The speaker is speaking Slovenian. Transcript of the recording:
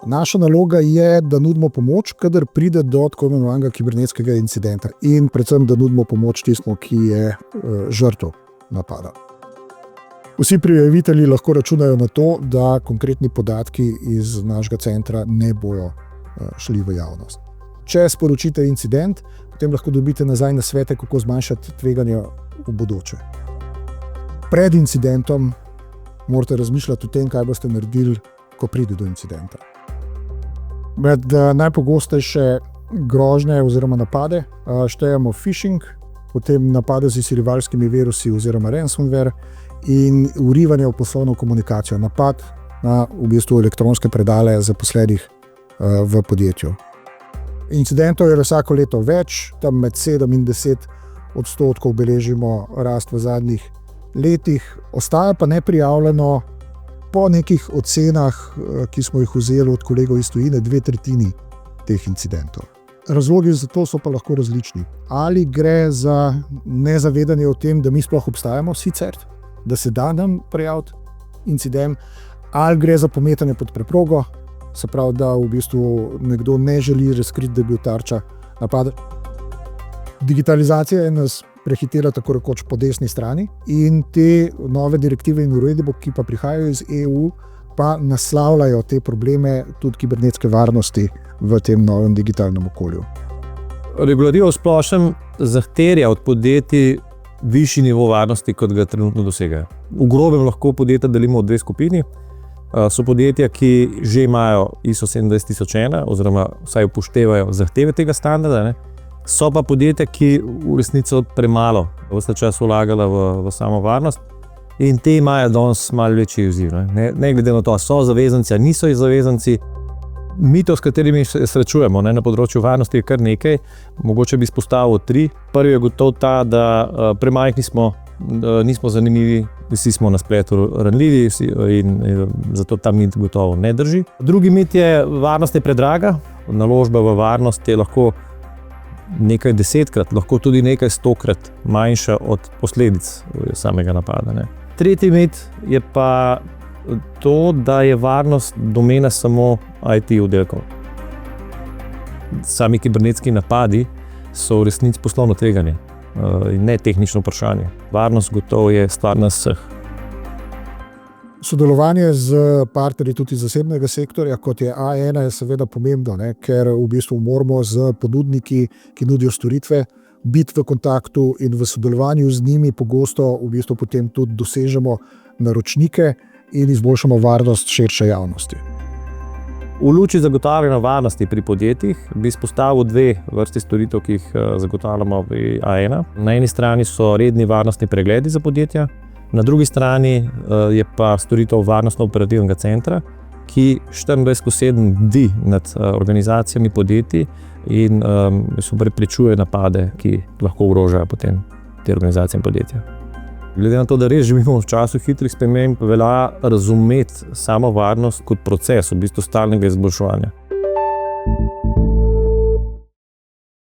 Naša naloga je, da nudimo pomoč, kadar pride do tako imenovanega kibernetskega incidenta in predvsem, da nudimo pomoč tistemu, ki je žrtev napada. Vsi prijavitelji lahko računajo na to, da konkretni podatki iz našega centra ne bojo šli v javnost. Če sporočite incident, potem lahko dobite nazaj nasvete, kako zmanjšati tveganja v bodoče. Pred incidentom morate razmišljati o tem, kaj boste naredili, ko pride do incidenta. Med najpogostejše grožnje oziroma napade štejemo phishing, potem napade z izsiljevalskimi virusi oziroma ransomware in vrivanje v poslovno komunikacijo, napad na elektronske predale zaposlenih v podjetju. Incidentov je vsako leto več, tam med 7 in 10% beležimo rast v zadnjih letih, ostaja pa neprijavljeno po nekih ocenah, ki smo jih vzeli od kolegov iz tujine, 2/3 teh incidentov. Razlogi za to so pa lahko različni. Ali gre za nezavedanje o tem, da mi sploh obstajamo sicer, da se da nam prijaviti incident, ali gre za pometanje pod preprogo, se pravi, da v bistvu nekdo ne želi razkriti, da je bil tarča napada. Digitalizacija je nas prehitela tako rekoč po desni strani in te nove direktive in uredbe, ki pa prihajajo iz EU, pa naslavljajo te probleme tudi kibernetske varnosti v tem novem digitalnem okolju. Regulativa v splošnem zahteva od podjetij višji nivo varnosti, kot ga trenutno dosegajo. V grobem lahko podjetja delimo v dve skupini. So podjetja, ki že imajo ISO 27001 oziroma vsaj upoštevajo zahteve tega standarda, ne? So pa podjetja, ki v resnici premalo ves čas vlagala v samo varnost in te imajo danes malo večji izziv. Ne glede na to, so zavezanci ali niso zavezanci. Mitov, s katerimi se srečujemo na področju varnosti, je kar nekaj. Mogoče bi izpostavil 3. Prvi je gotovo ta, da premajhni smo, nismo zanimivi, vsi smo na spletu ranljivi in zato ta mit gotovo ne drži. Drugi mit je, varnost je predraga. Naložba v varnost je lahko nekaj 10-krat, lahko tudi nekaj 100-krat manjša od posledic samega napada. Ne. Tretji mit je pa to, da je varnost domena samo IT oddelkov. Sami kibernetski napadi so v resnici poslovno tveganje in ne tehnično vprašanje. Varnost gotovo je stvar nas vseh. Sodelovanje z partnerji tudi zasebnega sektorja, kot je A1, je seveda pomembno, ker v bistvu moramo z ponudniki, ki nudijo storitve, biti v kontaktu in v sodelovanju z njimi pogosto v bistvu potem tudi dosežemo naročnike in izboljšamo varnost širše javnosti. V luči zagotavljanja varnosti pri podjetjih bi izpostavil 2 vrsti storitev, ki jih zagotavljamo v A1. Na eni strani so redni varnostni pregledi za podjetja, na drugi strani je pa storitev varnostno-operativnega centra, ki 24/7 bdi nad organizacijami podjetij in preprečuje napade, ki lahko ogrožajo potem te organizacije in podjetja. Glede na to, da res živimo v času hitrih sprememb, velja razumeti samo varnost kot proces, v bistvu stalnega izboljševanja.